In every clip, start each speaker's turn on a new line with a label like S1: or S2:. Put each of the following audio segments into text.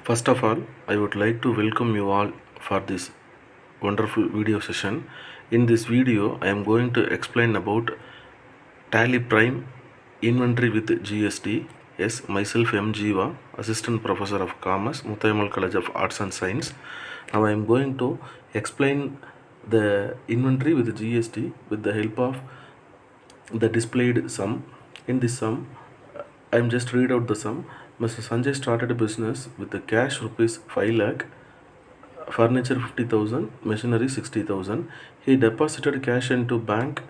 S1: First of all, I would like to welcome you all for this wonderful video session. In this video, I am going to explain about Tally Prime Inventory with GST. Yes, myself M. Jiva, Assistant Professor of Commerce, Muthaimal College of Arts and Science. Now I am going to explain the inventory with GST with the help of the displayed sum. In this sum, I am just read out the sum. Mr. Sanjay started a business with the cash rupees 5 lakh, furniture 50,000, machinery 60,000. He deposited cash into bank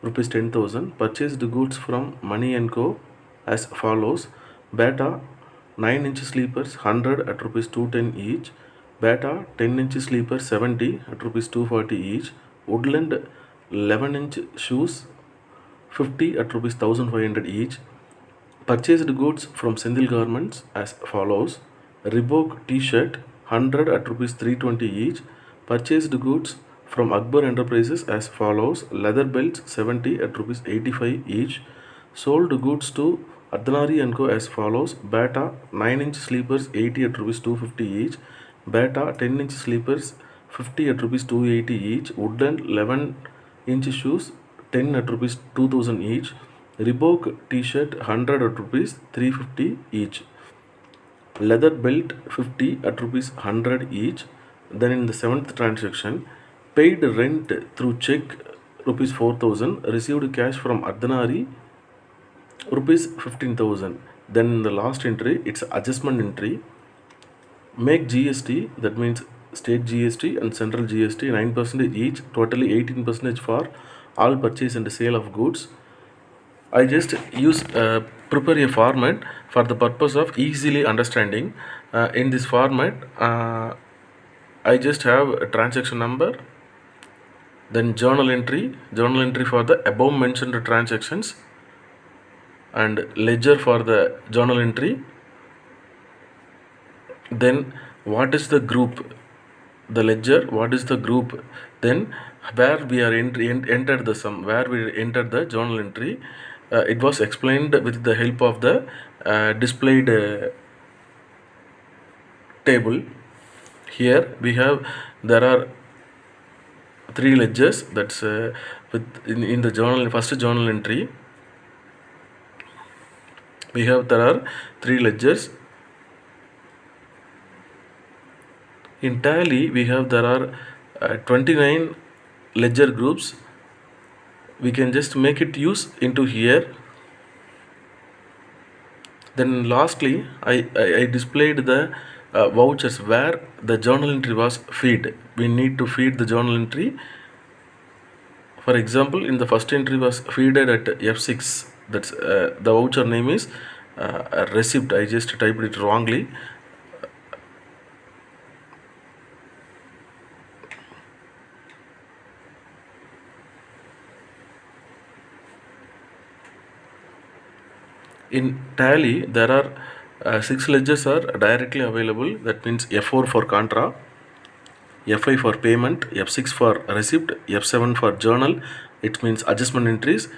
S1: rupees 10,000, purchased goods from Money and Co as follows: Beta 9-inch sleepers 100 at rupees 210 each, Beta 10-inch sleepers 70 at rupees 240 each, Woodland 11-inch shoes 50 at rupees 1500 each. Purchased goods from Sendil Garments as follows: Reebok T-shirt 100 at rupees 320 each. Purchased goods from Akbar Enterprises as follows: leather belts 70 at rupees 85 each. Sold goods to Ardhanari and Co as follows: Bata 9-inch sleepers 80 at rupees 250 each. Bata 10-inch sleepers 50 at rupees 280 each. Woodland 11-inch shoes 10 at rupees 2000 each. Reebok T-shirt 100 at rupees 350 each. Leather belt 50 at rupees 100 each. Then in the 7th transaction, paid rent through check rupees 4000, received cash from Ardhanari rupees 15,000. Then in the last entry, it's adjustment entry. Make GST, that means state GST and central GST 9% each, totally 18% for all purchase and sale of goods. I just prepare a format for the purpose of easily understanding. In this format, I just have a transaction number, then journal entry for the above mentioned transactions, and ledger for the journal entry. Then what is the group? The ledger, what is the group? Then where we are entered the sum, where we entered the journal entry. It was explained with the help of the displayed table. Here we have, there are 3 ledgers. That's in the journal, first journal entry we have, there are 3 ledgers. In Tally we have, there are 29 ledger groups. We can just make it use into here. Then lastly, I displayed the vouchers where the journal entry was feed. We need to feed the journal entry. For example, in the first entry was feeded at F6. That's the voucher name is receipt. I just typed it wrongly. In Tally, there are 6 ledgers are directly available. That means F4 for contra, F5 for payment, F6 for receipt, F7 for journal, it means adjustment entries,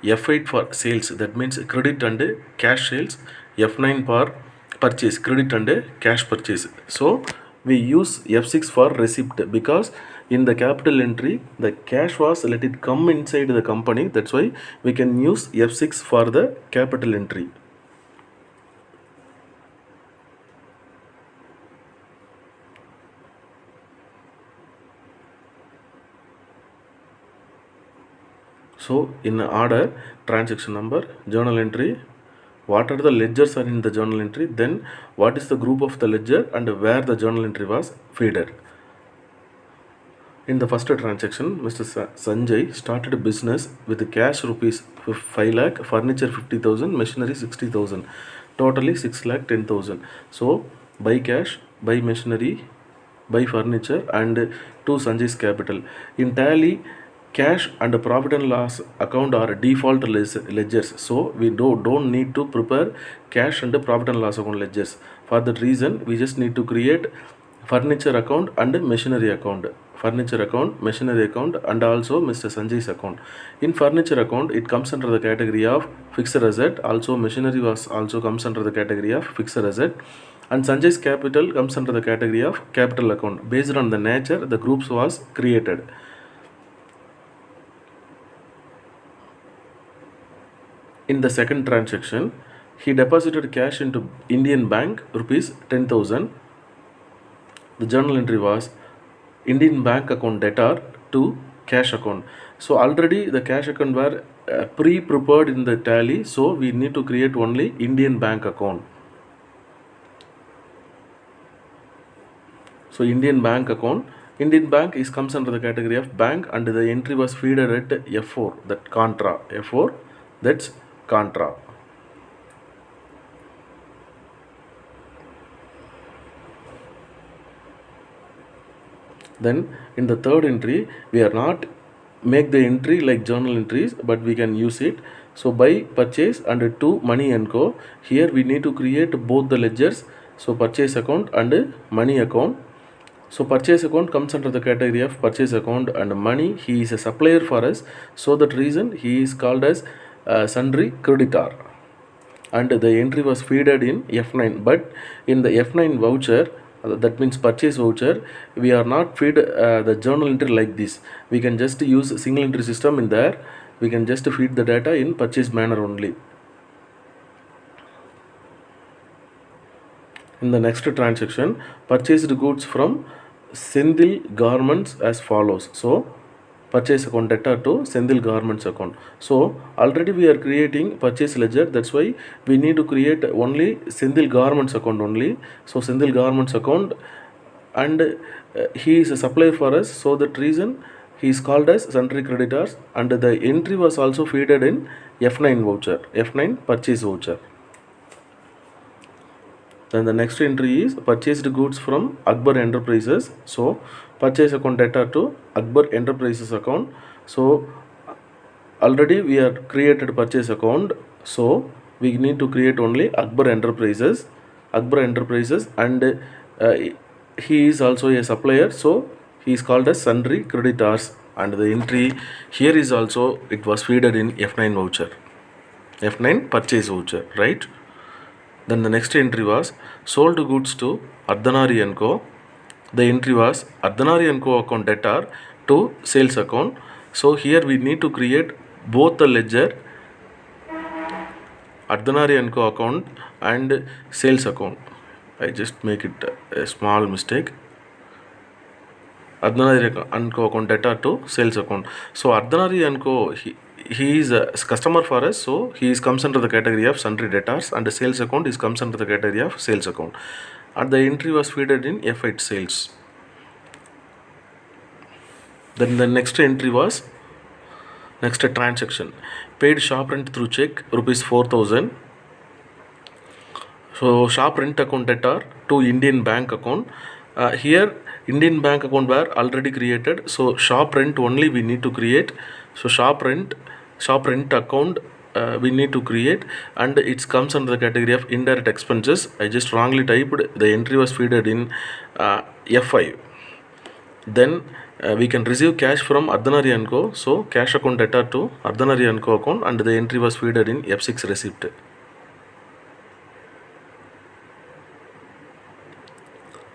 S1: F8 for sales, that means credit and cash sales, F9 for purchase, credit and cash purchase. So we use F6 for receipt because in the capital entry the cash was let it come inside the company. That's why we can use F6 for the capital entry. So in order, transaction number, journal entry, what are the ledgers are in the journal entry, then what is the group of the ledger and where the journal entry was feeded. In the first transaction, Mr. Sanjay started a business with cash rupees 5 lakh, furniture 50,000, machinery 60,000, totally 6 lakh 10,000. So buy cash, buy machinery, buy furniture and to Sanjay's capital. In Tally, cash and profit and loss account are default ledgers, so we don't need to prepare cash and profit and loss account ledgers. For that reason, we just need to create furniture account and machinery account, furniture account, machinery account and also Mr. Sanjay's account. In furniture account, it comes under the category of fixed asset, also machinery was also comes under the category of fixed asset. And Sanjay's capital comes under the category of capital account. Based on the nature, the groups was created. In the second transaction, he deposited cash into Indian bank rupees 10,000. The journal entry was Indian bank account debtor to cash account. So already the cash account were pre-prepared in the tally, so we need to create only Indian bank account. So Indian bank account, Indian bank is comes under the category of bank, and the entry was feeded at F4, that contra, F4, that's contra. Then in the third entry, we are not make the entry like journal entries, but we can use it. So by purchase and to money and co, here we need to create both the ledgers. So purchase account and money account. So purchase account comes under the category of purchase account, and money, he is a supplier for us. So that reason he is called as sundry creditor. And the entry was feeded in F9, but in the F9 voucher, that means purchase voucher, we are not feed the journal entry like this. We can just use single entry system in there. We can just feed the data in purchase manner only. In the next transaction, purchased goods from Sendil Garments as follows. So purchase account debtor to Sendil Garments account. So already we are creating purchase ledger, that's why we need to create only Sendil Garments account only. So Sendil Garments account, and he is a supplier for us, so that reason he is called as sundry creditors, and the entry was also feeded in F9 voucher, F9 purchase voucher. Then the next entry is purchased goods from Akbar Enterprises. So purchase account debtor to Akbar Enterprises account. So already we are created purchase account. So we need to create only Akbar Enterprises. Akbar Enterprises, and he is also a supplier. So he is called as sundry creditors. And the entry here is also, it was feeded in F9 voucher. F9 purchase voucher, right? Then the next entry was sold goods to Ardhanari & Co. The entry was Ardhanari & Co. account debtor to sales account. So here we need to create both the ledger, Ardhanari & Co. account and sales account. I just make it a small mistake. Ardhanari & Co. account debtor to sales account. So Ardhanari & Co. He is a customer for us, so he comes under the category of sundry debtors, and the sales account comes under the category of sales account. And the entry was feeded in F8 sales. Then the next entry was next transaction. Paid shop rent through check rupees 4,000. So shop rent account debtor to Indian bank account. Here Indian bank account were already created, so shop rent only we need to create. So shop rent account we need to create, and it comes under the category of indirect expenses. I just wrongly typed, the entry was feeded in F5. Then we can receive cash from Ardhanari & Co. So cash account debtor to Ardhanari & Co. account, and the entry was feeded in F6 receipt.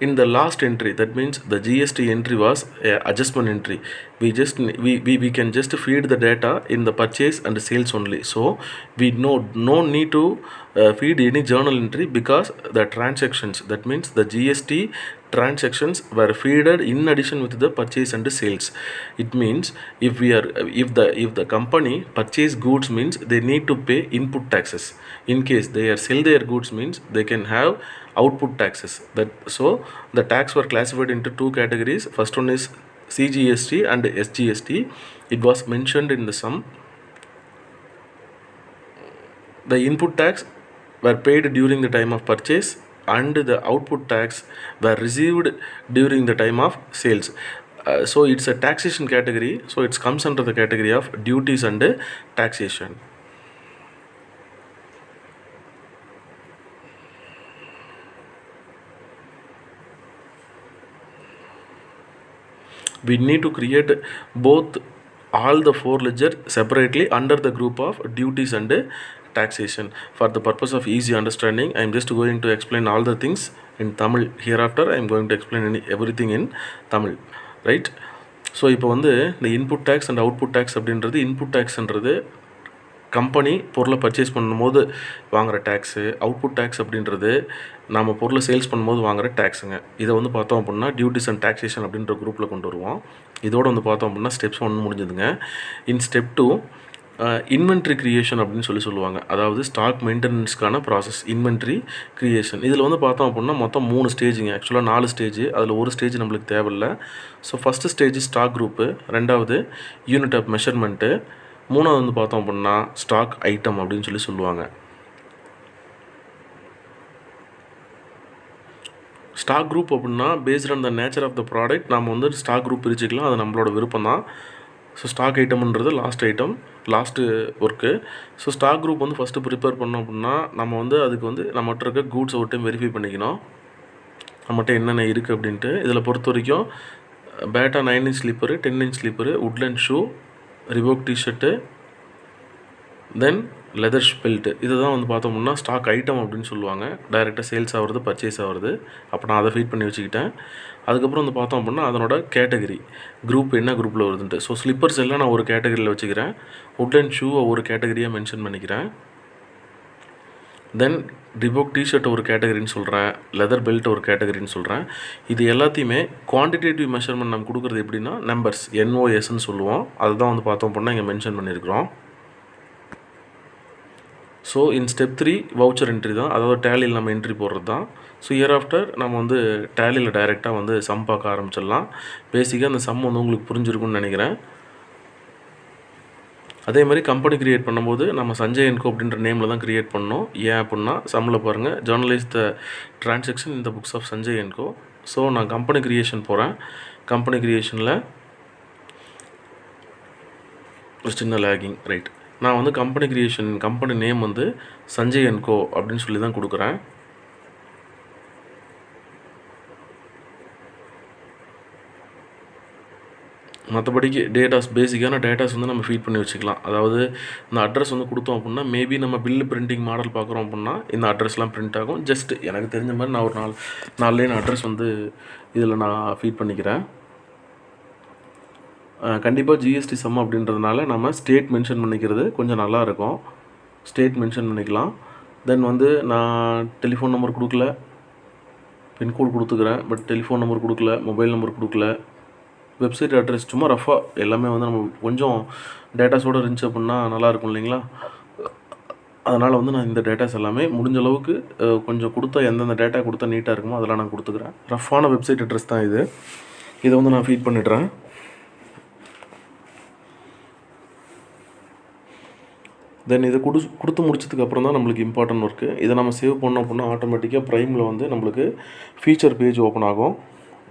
S1: In the last entry, that means the GST entry was adjustment entry. We can just feed the data in the purchase and sales only. So we no need to feed any journal entry, because the transactions, that means the GST transactions were feeded in addition with the purchase and sales. It means if the company purchase goods, means they need to pay input taxes. In case they are sell their goods, means they can have output taxes. So the tax were classified into two categories. First one is CGST and SGST. It was mentioned in the sum. The input tax were paid during the time of purchase, and the output tax were received during the time of sales. So it's a taxation category, so it comes under the category of duties and taxation. We need to create both all the four ledger separately under the group of duties and taxation. For the purpose of easy understanding, I am just going to explain all the things in Tamil. Hereafter I am going to explain everything in Tamil, right? So இப்போ வந்து இந்த input tax and output tax அப்படின்றது, input டேக்ஸ்ன்றது company பொருளை purchase பண்ணும்போது வாங்குகிற tax, output tax அப்படின்றது நம்ம பொருளை சேல்ஸ் பண்ணும்போது வாங்குகிற டேக்ஸுங்க. இதை வந்து பார்த்தோம் அப்படின்னா டியூட்டிஸ் அண்ட் டாக்ஸேஷன் அப்படின்ற குரூப்பில் கொண்டு வருவோம். இதோடு வந்து பார்த்தோம் அப்படின்னா ஸ்டெப்ஸ் 1 முடிஞ்சதுங்க. இன் ஸ்டெப் 2 இன்வென்ட்ரி க்ரியேஷன் அப்படின்னு சொல்லுவாங்க. அதாவது ஸ்டாக் மெயின்டெனன்ஸ்க்கான ப்ராசஸ் இன்வென்ட்ரி க்ரியேஷன். இதில் வந்து பார்த்தோம் அப்படின்னா மொத்தம் 3 ஸ்டேஜுங்க. ஆக்சுவலாக 4 ஸ்டேஜ். அதில் ஒரு ஸ்டேஜ் நம்மளுக்கு தேவையில்லை. So first stage stock group, 2வது யூனிட் ஆஃப் மெஷர்மெண்ட்டு, 3வது வந்து பார்த்தோம் அப்படின்னா ஸ்டாக் ஐட்டம் அப்படின்னு சொல்லுவாங்க. ஸ்டாக் குரூப் அப்படின்னா based on the nature of the product நம்ம வந்து ஸ்டாக் குரூப் பிரிச்சுக்கலாம். அது நம்மளோட விருப்பம் தான். ஸோ ஸ்டாக் ஐட்டம்ன்றது last work. So stock group வந்து ஃபஸ்ட்டு ப்ரிப்பேர் பண்ணோம் அப்படின்னா நம்ம வந்து அதுக்கு வந்து நம்மகிட்ட இருக்க கூட்ஸ் ஒரு டைம் வெரிஃபை பண்ணிக்கணும், நம்மகிட்ட என்னென்ன இருக்குது அப்படின்ட்டு. இதில் பொறுத்த வரைக்கும் Bata 9 inch slipper, 10 inch slipper, Woodland shoe, Reebok T shirt, then leather belt, இதை தான் வந்து பார்த்தோம்னா ஸ்டாக் ஐட்டம் அப்படின்னு சொல்லுவாங்க. டைரெக்டாக சேல்ஸ் ஆகிறது, பர்ச்சேஸ் ஆகிறது. அப்போ நான் அதை ஃபீட் பண்ணி வச்சுக்கிட்டேன். அதுக்கப்புறம் வந்து பார்த்தோம் அப்படின்னா அதனோட கேட்டகரி குரூப் என்ன குரூப்பில் வருதுன்ட்டு. ஸோ ஸ்லிப்பர்ஸ் எல்லாம் நான் ஒரு கேட்டகரியில் வச்சுக்கிறேன், உட்லண்ட் ஷூவை ஒரு கேட்டகரியாக மென்ஷன் பண்ணிக்கிறேன், தென் ரிவோக் டிஷர்ட் ஒரு கேட்டகரின்னு சொல்கிறேன், லெதர் பெல்ட் ஒரு கேட்டகரின்னு சொல்கிறேன். இது எல்லாத்தையுமே குவான்டிடேட்டிவ் மெஷர்மெண்ட் நம்ம கொடுக்குறது எப்படின்னா நம்பர்ஸ், NOSன்னு சொல்லுவோம். அதுதான் வந்து பார்த்தோம் அப்படின்னா இங்கே மென்ஷன் பண்ணியிருக்கிறோம். So in step 3 voucher entry தான், அதாவது டேலியில் நம்ம என்ட்ரி போடுறது தான். ஸோ இயர் ஆஃப்டர் நம்ம வந்து டேலியில் டைரெக்டாக வந்து சம் பார்க்க ஆரம்பிச்சிடலாம். பேசிக்காக அந்த சம் வந்து உங்களுக்கு புரிஞ்சிருக்குன்னு நினைக்கிறேன். அதே மாதிரி கம்பெனி க்ரியேட் பண்ணும்போது நம்ம சஞ்சய் என்கோ அப்படின்ற நேமில் தான் க்ரியேட் பண்ணோம். ஏன் அப்படின்னா சம்மில் பாருங்கள், ஜேர்னலைஸ் த டிரான்சாக்ஷன் இந்த புக்ஸ் ஆஃப் சஞ்சய் என்கோ. ஸோ நான் கம்பெனி க்ரியேஷன் போகிறேன். கம்பெனி க்ரியேஷனில் ஒரு சின்ன லேகிங், ரைட். நான் வந்து கம்பெனி நேம் வந்து சஞ்சய் என்கோ அப்படின்னு சொல்லி தான் கொடுக்குறேன். மற்றபடிக்கு பேசிக்கான டேட்டாஸ் வந்து நம்ம ஃபீட் பண்ணி வச்சுக்கலாம். அதாவது இந்த அட்ரஸ் வந்து கொடுத்தோம் அப்படின்னா மேபி நம்ம பில்லு பிரிண்டிங் மாடல் பார்க்குறோம் அப்படின்னா இந்த அட்ரஸ்லாம் பிரிண்ட் ஆகும். ஜஸ்ட் எனக்கு தெரிஞ்ச மாதிரி நான் ஒரு 4 லைன் அட்ரஸ் வந்து இதில் நான் ஃபீட் பண்ணிக்கிறேன். கண்டிப்பாக ஜிஎஸ்டி சம் அப்படின்றதுனால நம்ம ஸ்டேட் மென்ஷன் பண்ணிக்கிறது கொஞ்சம் நல்லாயிருக்கும். ஸ்டேட் மென்ஷன் பண்ணிக்கலாம். தென் வந்து நான் டெலிஃபோன் நம்பர் கொடுக்கல, பின்கோட் கொடுத்துக்கிறேன், பட் டெலிஃபோன் நம்பர் கொடுக்கல, மொபைல் நம்பர் கொடுக்கல, வெப்சைட் அட்ரஸ் சும்மா ரஃபாக எல்லாமே வந்து நம்ம கொஞ்சம் டேட்டாஸோடு இருந்துச்சு அப்படின்னா நல்லாயிருக்கும் இல்லைங்களா. அதனால் வந்து நான் இந்த டேட்டாஸ் எல்லாமே முடிஞ்ச அளவுக்கு கொஞ்சம் கொடுத்தா எந்தெந்த டேட்டா கொடுத்தா நீட்டாக இருக்குமோ அதெல்லாம் நான் கொடுத்துக்கிறேன். ரஃப்பான வெப்சைட் அட்ரஸ் தான் இது. இதை வந்து நான் ஃபீட் பண்ணிடுறேன். தென் இதை கொடுத்து முடிச்சதுக்கப்புறம் தான் நம்மளுக்கு இம்பார்ட்டன்ட் ஒர்க்கு. இதை நம்ம சேவ் பண்ணோம் அப்படின்னா ஆட்டோமேட்டிக்காக ப்ரைமில் வந்து நம்மளுக்கு ஃபீச்சர் பேஜ் ஓப்பன் ஆகும்.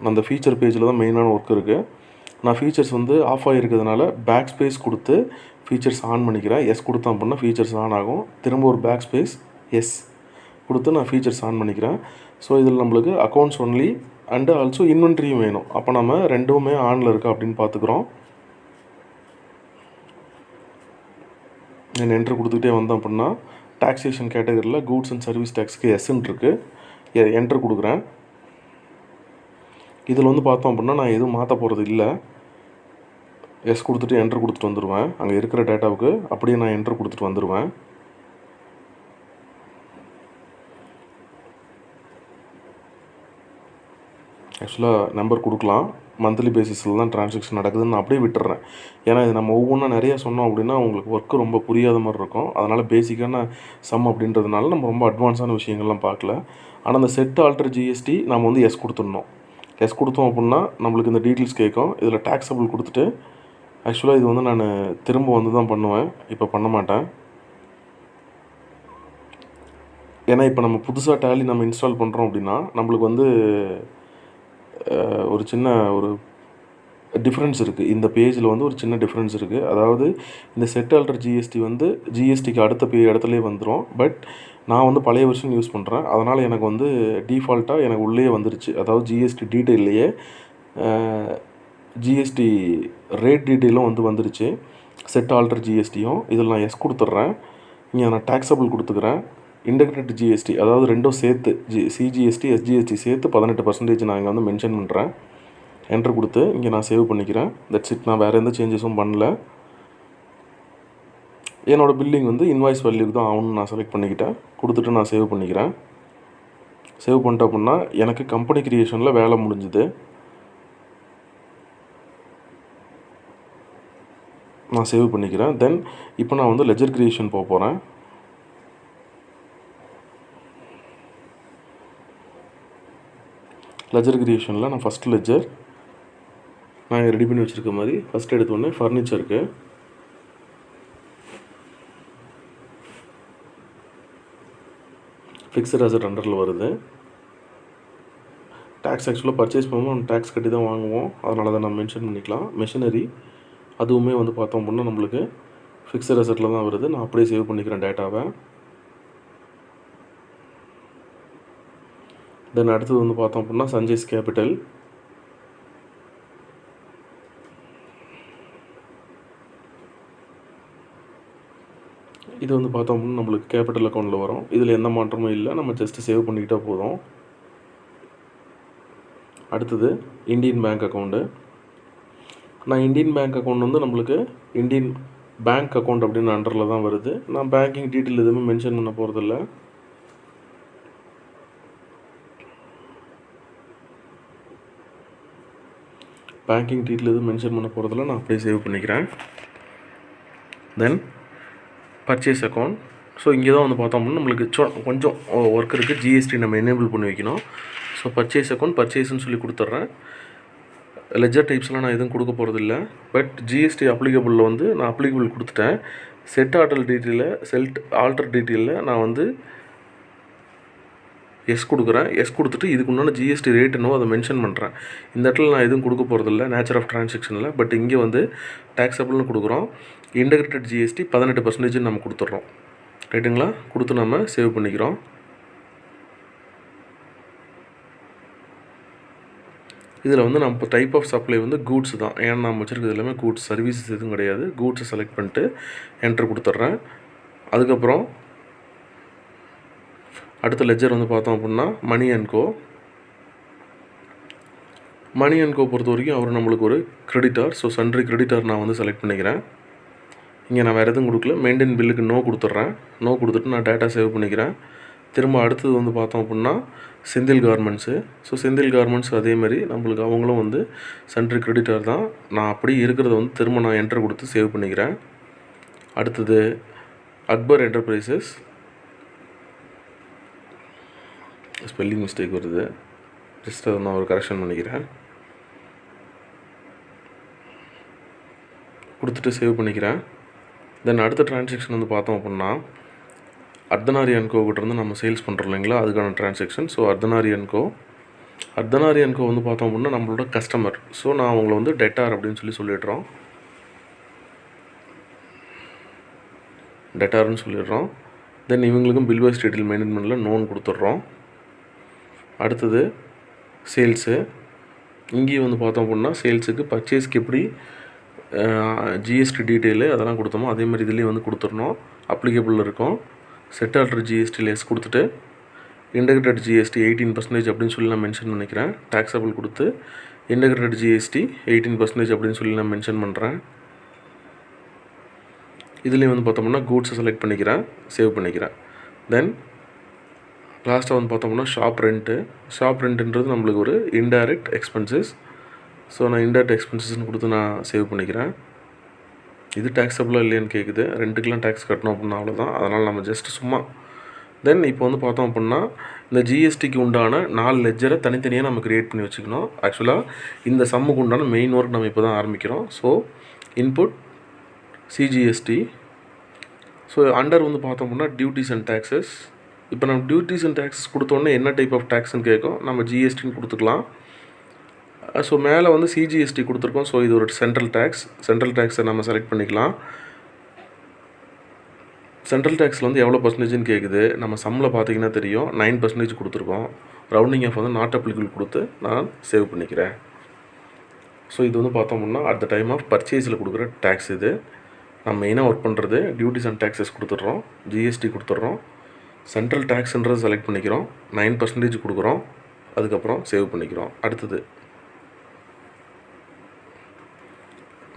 S1: அந்த ஃபீச்சர் பேஜில் தான் மெயினான ஒர்க் இருக்குது. நான் ஃபீச்சர்ஸ் வந்து ஆஃப் ஆகிருக்கிறதுனால பேக் ஸ்பேஸ் கொடுத்து ஃபீச்சர்ஸ் ஆன் பண்ணிக்கிறேன். எஸ் கொடுத்தோம் அப்படின்னா ஃபீச்சர்ஸ் ஆன் ஆகும். திரும்ப ஒரு பேக் ஸ்பேஸ் எஸ் கொடுத்து நான் ஃபீச்சர்ஸ் ஆன் பண்ணிக்கிறேன். ஸோ இதில் நம்மளுக்கு அக்கௌண்ட்ஸ் ஒன்லி அண்டு ஆல்சோ இன்வென்ட்ரியும் வேணும். அப்போ நம்ம ரெண்டுமே ஆனில் இருக்கா அப்படின்னு பார்த்துக்குறோம். நான் என்ட்ரு கொடுத்துக்கிட்டே வந்தோம் அப்படின்னா டாக்ஸேஷன் கேட்டகரியில் கூட்ஸ் அண்ட் சர்வீஸ் டேக்ஸ்க்கு எஸ்ன்னு இருக்குது. என்ட்ரு கொடுக்குறேன். இதில் வந்து பார்த்தோம் அப்படின்னா நான் எதுவும் மாற்ற போகிறது இல்லை. எஸ் கொடுத்துட்டு என்ட்ரு கொடுத்துட்டு வந்துடுவேன். அங்கே இருக்கிற டேட்டாவுக்கு அப்படியே நான் என்ட்ரு கொடுத்துட்டு வந்துடுவேன். ஆக்சுவலாக நம்பர் கொடுக்கலாம், மந்த்லி பேசிஸில் தான் ட்ரான்சாக்ஷன் நடக்குதுன்னு நான் அப்படியே விட்டுறேன். ஏன்னா இது நம்ம ஒவ்வொன்றா நிறையா சொன்னோம் அப்படின்னா உங்களுக்கு ஒர்க்கு ரொம்ப புரியாத மாதிரி இருக்கும். அதனால் பேசிக்கான சம் அப்படின்றதுனால நம்ம ரொம்ப அட்வான்ஸான விஷயங்கள்லாம் பார்க்கல. ஆனால் அந்த செட் ஆல்டர் ஜிஎஸ்டி நம்ம வந்து எஸ் கொடுத்துடணும். எஸ் கொடுத்தோம் அப்படின்னா நம்மளுக்கு இந்த டீட்டெயில்ஸ் கேட்கும். இதில் டேக்ஸபிள் கொடுத்துட்டு ஆக்சுவலாக இது வந்து நான் திரும்ப வந்து தான் பண்ணுவேன், இப்போ பண்ண மாட்டேன். ஏன்னா இப்போ நம்ம புதுசாக டேலி நம்ம இன்ஸ்டால் பண்ணுறோம் அப்படின்னா நம்மளுக்கு வந்து ஒரு சின்ன ஒரு டிஃப்ரென்ஸ் இருக்குது. இந்த பேஜில் வந்து ஒரு சின்ன டிஃப்ரென்ஸ் இருக்குது. அதாவது இந்த செட் ஆல்டர் ஜிஎஸ்டி வந்து ஜிஎஸ்டிக்கு அடுத்த இடத்துலேயே வந்துடும். பட் நான் வந்து பழைய வெர்ஷன் யூஸ் பண்ணுறேன். அதனால் எனக்கு வந்து டிஃபால்ட்டாக எனக்கு உள்ளே வந்துருச்சு. அதாவது ஜிஎஸ்டி டீட்டெயில்லையே ஜிஎஸ்டி ரேட் டீட்டெயிலும் வந்து வந்துருச்சு, செட் ஆல்டர் ஜிஎஸ்டியும். இதில் நான் எஸ் கொடுத்துட்றேன். இங்கே நான் டேக்ஸபிள் கொடுத்துக்கிறேன். இன்டெகிரேட் ஜிஎஸ்டி, அதாவது ரெண்டும் சேர்த்து சிஜிஎஸ்டி எஸ்ஜிஎஸ்டி சேர்த்து 18% நான் இங்கே வந்து மென்ஷன் பண்ணுறேன். என்டர் கொடுத்து இங்கே நான் சேவ் பண்ணிக்கிறேன். That's it. நான் வேறு எந்த சேஞ்சஸும் பண்ணல. என்னோடய பில்லிங் வந்து இன்வாய்ஸ் வேல்யூக்கு தான் ஆகணும்னு நான் செலக்ட் பண்ணிக்கிட்டேன். கொடுத்துட்டு நான் சேவ் பண்ணிக்கிறேன். சேவ் பண்ணிட்டேன் அப்படின்னா எனக்கு கம்பெனி க்ரியேஷனில் வேலை முடிஞ்சுது. நான் சேவ் பண்ணிக்கிறேன். தென் இப்போ நான் வந்து லெஜர் க்ரியேஷன் போக போகிறேன். லெஜர் க்ரியேஷனில் நான் ஃபஸ்ட் லெஜர் நான் ரெடி பண்ணி வச்சுருக்க மாதிரி ஃபஸ்ட் எடுத்தோடனே ஃபர்னிச்சருக்கு ஃபிக்ஸட் அசட் அண்டரில் வருது. டேக்ஸ் ஆக்சுவலாக பர்ச்சேஸ் பண்ணுவோம், நம்ம டேக்ஸ் கட்டி தான் வாங்குவோம், அதனால தான் நம்ம மென்ஷன் பண்ணிக்கலாம். மெஷினரி அதுவுமே வந்து பார்த்தோம் அப்படின்னா நம்மளுக்கு ஃபிக்ஸட் அசட்டில் தான் வருது. நான் அப்படியே சேவ் பண்ணிக்கிறேன் டேட்டாவை. தென் அடுத்தது வந்து பார்த்தோம் அப்படின்னா சஞ்சய்ஸ் கேபிட்டல். இது வந்து பார்த்தோம் அப்படின்னா நம்மளுக்கு கேபிட்டல் அக்கௌண்ட்டில் வரும். இதில் எந்த மாற்றமும் இல்லை, நம்ம ஜஸ்ட்டு சேவ் பண்ணிக்கிட்டால் போதும். அடுத்தது இந்தியன் பேங்க் அக்கௌண்ட்டு. நான் இந்தியன் பேங்க் அக்கௌண்ட் வந்து நம்மளுக்கு இந்தியன் பேங்க் அக்கௌண்ட் அப்படின்னு அண்டரில் தான் வருது. நான் பேங்கிங் டீட்டெயில் எதுவுமே மென்ஷன் பண்ண போகிறதில்ல. பேங்கிங் டீட்டெயில் எதுவும் மென்ஷன் பண்ண போகிறதில்ல, நான் அப்படியே சேவ் பண்ணிக்கிறேன். தென் பர்ச்சேஸ் அக்கௌண்ட். ஸோ இங்கே தான் வந்து பார்த்தோம்னா நம்மளுக்கு கொஞ்சம் ஒர்க் இருக்குது. ஜிஎஸ்டி நம்ம எனேபிள் பண்ணி வைக்கணும். ஸோ பர்ச்சேஸ் அக்கௌண்ட் பர்ச்சேஸ்ன்னு சொல்லி கொடுத்துட்றேன். லெஜர் டைப்ஸ்லாம் நான் எதுவும் கொடுக்க போகிறதில்ல. பட் ஜிஎஸ்டி அப்ளிகபிளில் வந்து நான் அப்ளிகபிள் கொடுத்துட்டேன். செட் ஆல்டர் டீட்டெயிலில் நான் வந்து எஸ் கொடுக்குறேன். எஸ் கொடுத்துட்டு இதுக்கு உண்டான ஜிஎஸ்டி ரேட் என்னவோ அதை மென்ஷன் பண்ணுறேன். இந்த இடத்துல நான் எதுவும் கொடுக்க போகிறதில்ல நேச்சர் ஆஃப் ட்ரான்சாக்ஷனில். பட் இங்கே வந்து டேக்ஸபிள்னு கொடுக்குறோம். இன்டெகிரேட்டட் ஜிஎஸ்டி 18% நம்ம கொடுத்துட்றோம். ரைட்டுங்களா? கொடுத்து நம்ம சேவ் பண்ணிக்கிறோம். இதில் வந்து நம்ம டைப் ஆஃப் சப்ளை வந்து கூட்ஸ் தான். ஏன்னா நம்ம வச்சுருக்கிறது எல்லாமே கூட்ஸ், சர்வீசஸ் எதுவும் கிடையாது. கூட்ஸை செலக்ட் பண்ணிட்டு என்ட்ரு கொடுத்துட்றேன். அதுக்கப்புறம் அடுத்த லெஜர் வந்து பார்த்தோம் அப்படின்னா money and go. Money and கோ பொறுத்த வரைக்கும் அவர் நம்மளுக்கு ஒரு கிரெடிட்டார். ஸோ சன்ட்ரி கிரெடிட்டார் நான் வந்து செலக்ட் பண்ணிக்கிறேன். இங்கே நான் வேறு எதுவும் கொடுக்கல. மெயின்டைன் பில்லுக்கு நோ கொடுத்துட்றேன். நோ கொடுத்துட்டு நான் டேட்டா சேவ் பண்ணிக்கிறேன். திரும்ப அடுத்தது வந்து பார்த்தோம் அப்படின்னா Senthil garments. So Senthil garments அதேமாதிரி நம்மளுக்கு அவங்களும் வந்து சன்ட்ரி கிரெடிட்டார் தான். நான் அப்படியே இருக்கிறத வந்து திரும்ப நான் என்ட்ரு கொடுத்து சேவ் பண்ணிக்கிறேன். அடுத்தது அக்பர் என்டர்பிரைசஸ். ஸ்பெல்லிங் மிஸ்டேக் வருது, ஜஸ்ட் அதை நான் ஒரு கரெக்ஷன் பண்ணிக்கிறேன். கொடுத்துட்டு சேவ் பண்ணிக்கிறேன். தென் அடுத்த ட்ரான்சாக்ஷன் வந்து பார்த்தோம் அப்படின்னா அர்த்தனாரி அண்ட் கோ கிட்டேருந்து நம்ம சேல்ஸ் பண்ணுறோம் இல்லைங்களா, அதுக்கான ட்ரான்சாக்ஷன். ஸோ அர்த்தனாரி அண்ட் கோ வந்து பார்த்தோம் அப்படின்னா நம்மளோட கஸ்டமர். ஸோ நான் அவங்கள வந்து டெட்டார் அப்படின்னு சொல்லிடுறோம். டெட்டார்னு சொல்லிடுறோம். தென் இவங்களுக்கும் பில் வைஸ் டீட்டெயில் மெயின்டைன் பண்ணல, நோன் கொடுத்துட்றோம். அடுத்தது சேல்ஸு. இங்கேயும் வந்து பார்த்தோம் அப்படின்னா சேல்ஸுக்கு பர்ச்சேஸ்க்கு எப்படி ஜிஎஸ்டி டீட்டெயிலு அதெல்லாம் கொடுத்தோமோ அதேமாதிரி இதுலேயும் வந்து கொடுத்துடணும். அப்ளிகபிள் இருக்கும். செட் ஆல்டர் ஜிஎஸ்டியில் எஸ் கொடுத்துட்டு இன்டெகிரேட்டட் ஜிஎஸ்டி 18% அப்படின்னு சொல்லி நான் மென்ஷன் பண்ணிக்கிறேன். டேக்ஸபிள் கொடுத்து இன்டெகிரேட்டட் ஜிஎஸ்டி 18% அப்படின்னு சொல்லி நான் மென்ஷன் பண்ணுறேன். இதுலேயும் வந்து பார்த்தோம்னா கூட்ஸை செலக்ட் பண்ணிக்கிறேன், சேவ் பண்ணிக்கிறேன். தென் லாஸ்ட்டாக வந்து பார்த்தோம்னா ஷாப் ரெண்ட்டுன்றது நம்மளுக்கு ஒரு இன்டைரக்ட் எக்ஸ்பென்சஸ். ஸோ நான் இன்டைரக்ட் எக்ஸ்பென்சஸ்ன்னு கொடுத்து நான் சேவ் பண்ணிக்கிறேன். இது டேக்ஸபிளாக இல்லையான்னு கேட்குது. ரெண்டுக்கெலாம் டேக்ஸ் கட்டணும் அப்படின்னா அவ்வளோதான். அதனால் நம்ம ஜஸ்ட் சும்மா. தென் இப்போ வந்து பார்த்தோம் அப்படின்னா இந்த ஜிஎஸ்டிக்கு உண்டான 4 லெஜரை தனித்தனியாக நம்ம க்ரியேட் பண்ணி வச்சுக்கணும். ஆக்சுவலாக இந்த சம்முக்கு உண்டான மெயின் ஒர்க் நம்ம இப்போ தான் ஆரம்பிக்கிறோம். So input CGST. So under வந்து பார்த்தோம் அப்படின்னா டியூட்டிஸ் அண்ட் டேக்ஸஸ். இப்போ நம்ம டியூட்டிஸ் அண்ட் டேக்ஸஸ் கொடுத்தோன்னே என்ன டைப் ஆஃப் டேக்ஸ்ன்னு கேட்கும். நம்ம ஜிஎஸ்டின்னு கொடுத்துக்கலாம். ஸோ மேலே வந்து சிஜிஎஸ்டி கொடுத்துருக்கோம். ஸோ இது ஒரு சென்ட்ரல் டேக்ஸை நம்ம செலக்ட் பண்ணிக்கலாம். சென்ட்ரல் டேக்ஸில் வந்து எவ்வளோ பர்சன்டேஜ்னு கேட்குது. நம்ம சம்மில் பார்த்தீங்கன்னா தெரியும் 9% கொடுத்துருக்கோம். ரவுண்டிங் ஆஃப் வந்து நாட் அப்ளிகபிள் கொடுத்து நான் சேவ் பண்ணிக்கிறேன். ஸோ இது வந்து பார்த்தோம்னா அட் த டைம் ஆஃப் பர்ச்சேஸில் கொடுக்குற டேக்ஸ். இது நம்ம மெயினாக ஒர்க் பண்ணுறது டியூட்டிஸ் அண்ட் டேக்ஸஸ் கொடுத்துட்றோம், ஜிஎஸ்டி கொடுத்துட்றோம். சென்ட்ரல் டேக்ஸ்ன்றதை செலக்ட் பண்ணிக்கிறோம், 9% கொடுக்குறோம், அதுக்கப்புறம் சேவ் பண்ணிக்கிறோம். அடுத்தது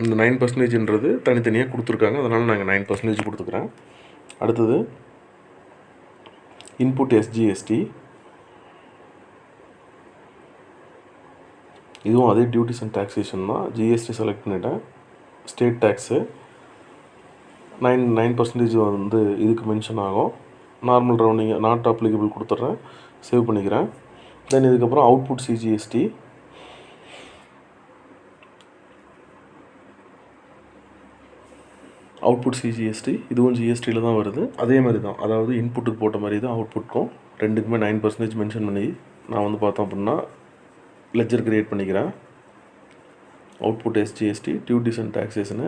S1: இந்த 9%ன்றது தனித்தனியாக கொடுத்துருக்காங்க, அதனால் நாங்கள் 9% கொடுத்துக்கிறேன். அடுத்தது இன்புட் எஸ்ஜிஎஸ்டி, இதுவும் அதே டியூட்டிஸ் அண்ட் டேக்ஸேஷன் தான். ஜிஎஸ்டி செலக்ட் பண்ணிட்டேன். ஸ்டேட் டேக்ஸு 9% வந்து இதுக்கு மென்ஷன் ஆகும். நார்மல் ரவுண்டிங் நாட் அப்ளிகபிள் கொடுத்துட்றேன், சேவ் பண்ணிக்கிறேன். தென் இதுக்கப்புறம் அவுட்புட் சிஜிஎஸ்டி, அவுட்புட் சிஜிஎஸ்டி இதுவும் ஜிஎஸ்டியில் தான் வருது. அதே மாதிரி தான், அதாவது இன்புட்டுக்கு போட்ட மாதிரி தான் அவுட்புட்க்கும் ரெண்டுக்குமே 9% மென்ஷன் பண்ணி நான் வந்து பார்த்தோம் அப்படின்னா லெஜர் க்ரியேட் பண்ணிக்கிறேன். Output SGST, duties and taxation,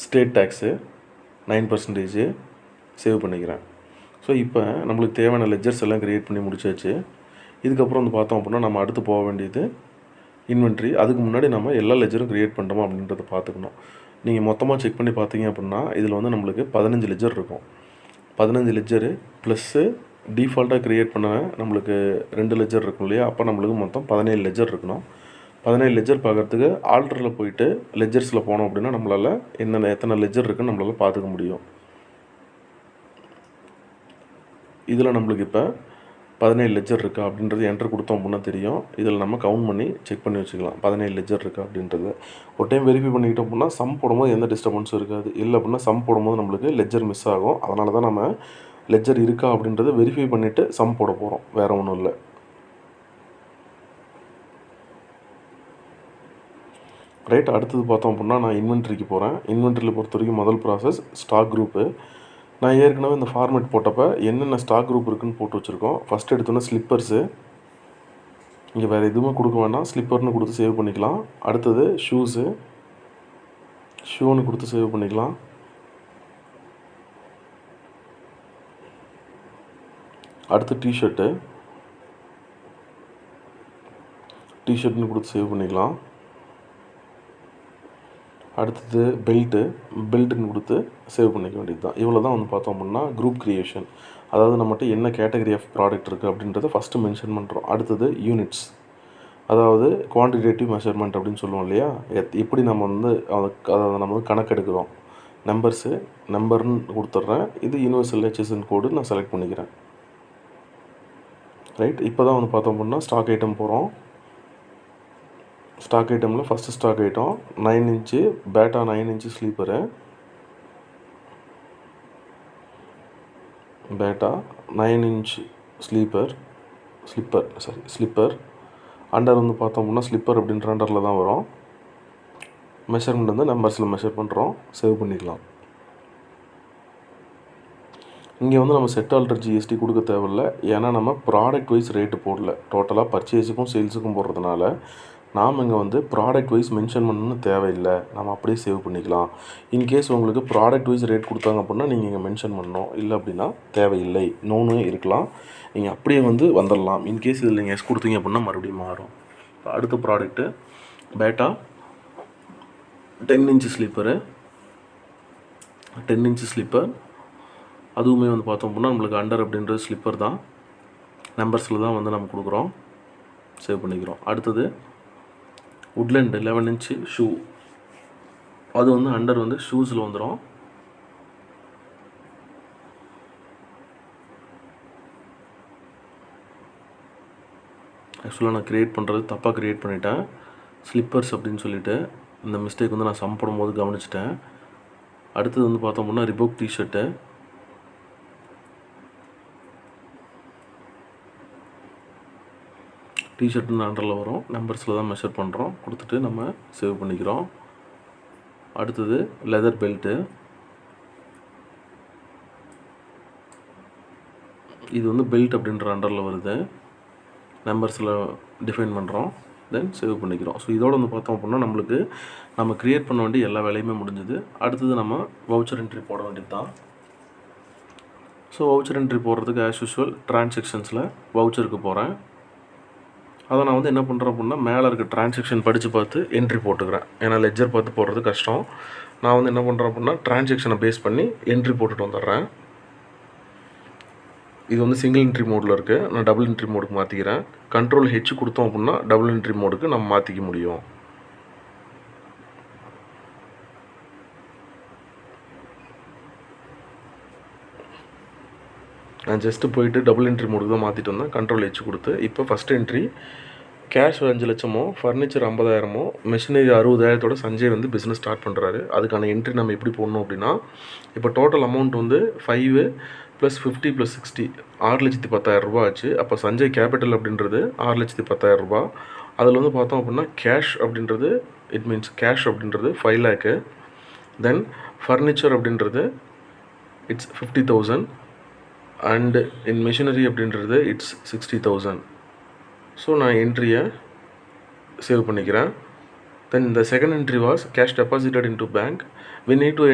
S1: state tax 9% save பண்ணிக்கிறேன். ஸோ இப்போ நம்மளுக்கு தேவையான லெஜர்ஸ் எல்லாம் க்ரியேட் பண்ணி முடிச்சாச்சு. இதுக்கப்புறம் வந்து பார்த்தோம் அப்படின்னா நம்ம அடுத்து போக வேண்டியது இன்வென்ட்ரி. அதுக்கு முன்னாடி நம்ம எல்லா லெஜரும் க்ரியேட் பண்ணுறோமா அப்படின்றத பார்த்துக்கணும். நீங்கள் மொத்தமாக செக் பண்ணி பார்த்தீங்க அப்படின்னா இதில் வந்து நம்மளுக்கு 15 லெஜர் இருக்கும். 15 லெஜரு ப்ளஸ்ஸு டிஃபால்ட்டாக க்ரியேட் பண்ண நம்மளுக்கு 2 லெஜர் இருக்கும் இல்லையா, அப்போ நம்மளுக்கு மொத்தம் 17 லெஜர் இருக்கணும். 17 லெஜர் பார்க்குறதுக்கு ஆல்டரில் போயிட்டு லெஜர்ஸில் போனோம் அப்படின்னா நம்மளால் எத்தனை லெஜர் இருக்குன்னு நம்மளால் பார்த்துக்க முடியும். இதில் நம்மளுக்கு இப்போ 17 லெஜர் இருக்கா அப்படின்றது என்டர் கொடுத்தோம் அப்படின்னா தெரியும். இதில் நம்ம கவுண்ட் பண்ணி செக் பண்ணி வச்சுக்கலாம் 17 லெஜர் இருக்கா அப்படின்றது. ஒரு டைம் வெரிஃபை பண்ணிக்கிட்டோம் அப்படின்னா சம் போடும்போது எந்த டிஸ்டர்பன்ஸும் இருக்காது. இல்லை அப்படின்னா சம் போடும்போது நம்மளுக்கு லெஜர் மிஸ் ஆகும். அதனால தான் நம்ம லெஜர் இருக்கா அப்படின்றத வெரிஃபை பண்ணிவிட்டு சம் போட போகிறோம், வேறு ஒன்றும் இல்லை. ரைட், அடுத்தது பார்த்தோம் அப்படின்னா நான் இன்வென்ட்ரிக்கு போகிறேன். இன்வென்ட்ரியில் பொறுத்த வரைக்கும் முதல் ப்ராசஸ் ஸ்டாக் குரூப்பு. நான் ஏற்கனவே இந்த ஃபார்மேட் போட்டப்போ என்னென்ன ஸ்டாக் குரூப் இருக்குதுன்னு போட்டு வச்சுருக்கோம். ஃபஸ்ட்டு எடுத்தோன்னே ஸ்லிப்பர்ஸு, இங்கே வேறு எதுவுமே கொடுக்க வேண்டாம், ஸ்லிப்பர்னு கொடுத்து சேவ் பண்ணிக்கலாம். அடுத்தது ஷூன்னு கொடுத்து சேவ் பண்ணிக்கலாம். அடுத்து டிஷர்ட்னு கொடுத்து சேவ் பண்ணிக்கலாம். அடுத்தது பெல்ட்டுன்னு கொடுத்து சேவ் பண்ணிக்க வேண்டியது தான். இவ்வளோ தான் வந்து பார்த்தோம் அப்படின்னா குரூப் க்ரியேஷன். அதாவது நம்மகிட்ட என்ன கேட்டகரி ஆஃப் ப்ராடக்ட் இருக்குது அப்படின்றத ஃபஸ்ட்டு மென்ஷன் பண்ணுறோம். அடுத்தது யூனிட்ஸ், அதாவது குவான்டிடேட்டிவ் மெஷர்மெண்ட் அப்படின்னு சொல்லுவோம் இல்லையா, எப்படி நம்ம வந்து அதை நம்ம வந்து கணக்கெடுக்கிறோம். நம்பர்னு கொடுத்துட்றேன். இது யூனிவர்சல் HSN கோடு நான் செலக்ட் பண்ணிக்கிறேன். ரைட், இப்போ தான் வந்து பார்த்தோம் அப்படின்னா ஸ்டாக் ஐட்டம் போகிறோம். ஸ்டாக் ஐட்டமில் first stock item 9 inch Bata 9 inch slipper, Bata 9 inch slipper under வந்து பார்த்தோம் அப்படின்னா ஸ்லிப்பர் அப்படின்ற அண்டரில் தான் வரும். மெஷர்மெண்ட் வந்து நம்பர்ஸில் மெஷர் பண்ணுறோம், சேவ் பண்ணிக்கலாம். இங்கே வந்து நம்ம செட் ஆல்டர் ஜிஎஸ்டி கொடுக்க தேவையில்லை, ஏன்னா நம்ம ப்ராடக்ட் வைஸ் ரேட்டு போடல, டோட்டலாக பர்ச்சேஸுக்கும் சேல்ஸுக்கும் போடுறதுனால நாம் இங்கே வந்து ப்ராடக்ட் வைஸ் மென்ஷன் பண்ணணும்னு தேவையில்லை, நம்ம அப்படியே சேவ் பண்ணிக்கலாம். இன்கேஸ் உங்களுக்கு ப்ராடக்ட் வைஸ் ரேட் கொடுத்தாங்க அப்படின்னா நீங்கள் இங்கே மென்ஷன் பண்ணணும், இல்லை அப்படின்னா தேவையில்லை, நோன்னு இருக்கலாம். நீங்கள் அப்படியே வந்து வந்துடலாம். இன்கேஸ் இதில் நீங்கள் எஸ் கொடுத்தீங்க அப்படின்னா மறுபடியும் மாறும். இப்போ அடுத்த ப்ராடக்ட்டு பேட்டா 10 இன்ச்சு ஸ்லீப்பரு, 10 இன்ச்சு ஸ்லீப்பர். அதுவுமே வந்து பார்த்தோம் அப்படின்னா நம்மளுக்கு அண்டர் அப்படின்றது ஸ்லிப்பர் தான், நம்பர்ஸில் தான் வந்து நம்ம கொடுக்குறோம், சேவ் பண்ணிக்கிறோம். அடுத்தது உட்லண்ட் 11 இன்ச்சு ஷூ, அது வந்து அண்டர் வந்து ஷூஸில் வந்துடும். ஆக்சுவலாக நான் க்ரியேட் பண்ணுறது தப்பாக க்ரியேட் பண்ணிட்டேன், ஸ்லிப்பர்ஸ் அப்படின்னு சொல்லிவிட்டு. இந்த மிஸ்டேக் வந்து நான் சம் போடும்போது கவனிச்சிட்டேன். அடுத்தது வந்து பார்த்தோம் அப்படின்னா ரிபோக் டிஷர்ட்டு, டிஷர்ட்டுன்னு அண்டரில் வரும், நம்பர்ஸில் தான் மெஷர் பண்ணுறோம், கொடுத்துட்டு நம்ம சேவ் பண்ணிக்கிறோம். அடுத்தது லெதர் பெல்ட்டு, இது வந்து பெல்ட் அப்படின்ற அண்டரில் வருது, நம்பர்ஸில் டிஃபைன் பண்ணுறோம், தென் சேவ் பண்ணிக்கிறோம். ஸோ இதோடு வந்து பார்த்தோம் அப்படின்னா நம்மளுக்கு நம்ம க்ரியேட் பண்ண வேண்டிய எல்லா வேலையுமே முடிஞ்சுது. அடுத்தது நம்ம வவுச்சர் என்ட்ரி போட வேண்டியது தான். ஸோ வவுச்சர் என்ட்ரி போடுறதுக்கு ஆஸ் யூஷுவல் டிரான்சாக்ஷன்ஸில் வவுச்சருக்கு போகிறேன். அதை நான் வந்து என்ன பண்ணுறேன் அப்படின்னா மேலே இருக்க டிரான்சாக்ஷன் படித்து பார்த்து என்ட்ரி போட்டுக்கிறேன், ஏன்னா லெஜர் பார்த்து போடுறது கஷ்டம். நான் வந்து என்ன பண்ணுறேன் அப்படின்னா டிரான்சாக்ஷனை பேஸ் பண்ணி என்ட்ரி போட்டுட்டு வந்துடுறேன். இது வந்து சிங்கிள் என்ட்ரி மோடில் இருக்குது. நான் டபுள் என்ட்ரி மோடுக்கு மாற்றிக்கிறேன். கண்ட்ரோல் ஹெச் கொடுத்தோம் அப்படின்னா டபுள் என்ட்ரி மோடுக்கு நம்ம மாற்றிக்க முடியும். நான் ஜஸ்ட்டு போயிட்டு டபுள் என்ட்ரி மோடுக்கு தான் மாற்றிட்டு வந்தேன். கண்ட்ரோல் ஹெச் கொடுத்து இப்போ ஃபஸ்ட் என்ட்ரி கேஷ் 5 லட்சமோ, ஃபர்னிச்சர் 50,000மோ, மெஷினரி 60,000தோட சஞ்சய் வந்து பிஸ்னஸ் ஸ்டார்ட் பண்ணுறாரு. அதுக்கான என்ட்ரி நம்ம எப்படி போடணும் அப்படின்னா, இப்போ டோட்டல் அமௌண்ட் வந்து 5 + 50 + 60 6,10,000 ஆச்சு. அப்போ சஞ்சய் கேபிட்டல் அப்படின்றது 6,10,000. அதில் வந்து பார்த்தோம் அப்படின்னா கேஷ் அப்படின்றது இட் மீன்ஸ் கேஷ் அப்படின்றது 5 lakh. தென் ஃபர்னிச்சர் அப்படின்றது இட்ஸ் 50,000 அண்ட் இன் மெஷினரி அப்படின்றது இட்ஸ் 60,000. ஸோ நான் என்ட்ரியை சேவ் பண்ணிக்கிறேன். தென் இந்த second entry was cash deposited into bank. We need to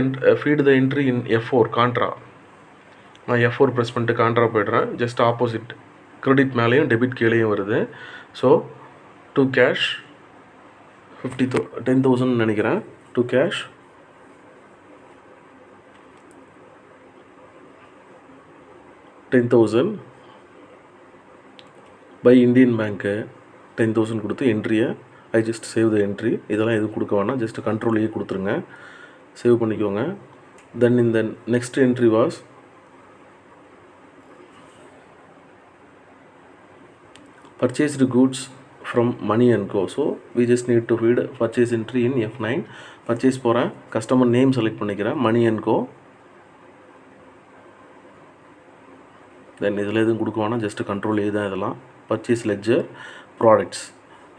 S1: feed the entry in F4 contra. நான் F4 press பண்ணிட்டு contra போய்ட்றேன். ஜஸ்ட் ஆப்போசிட் கிரெடிட் மேலேயும் டெபிட் கீழேயும் வருது. ஸோ டு கேஷ் 10,000 நினைக்கிறேன். டு கேஷ் 10,000 பை இந்தியன் பேங்க்கு 10,000 கொடுத்து என்ட்ரியை I just save the entry. இதெல்லாம் எதுவும் கொடுக்க வேணாம், ஜஸ்ட் கண்ட்ரோல் ஏ கொடுத்துருங்க, சேவ் பண்ணிக்கோங்க. தென் இந்த next entry was purchased goods from money and co. So we just need to feed purchase entry in F9. purchase போகிறேன், கஸ்டமர் நேம் செலக்ட் பண்ணிக்கிறேன், money and கோ. தென் இதில் எதுவும் கொடுக்க வேணாம், ஜஸ்ட் கண்ட்ரோல் ஏ தான் இதெல்லாம். பர்ச்சேஸ் லெட்ஜர் ப்ராடக்ட்ஸ்